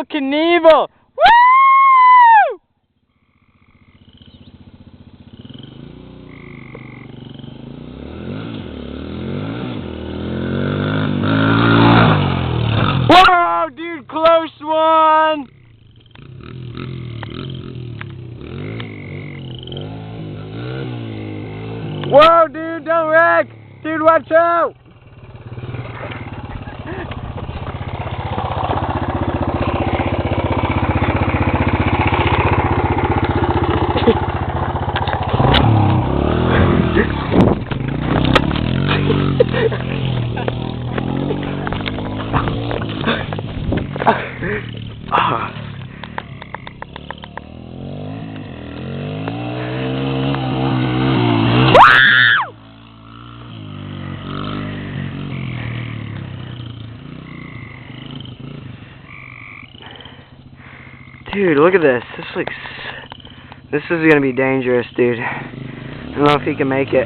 Knievel! Woo! Whoa, dude, close one! Whoa, dude, don't wreck! Dude, watch out! Dude, look at this. This is gonna be dangerous, dude. I don't know if he can make it.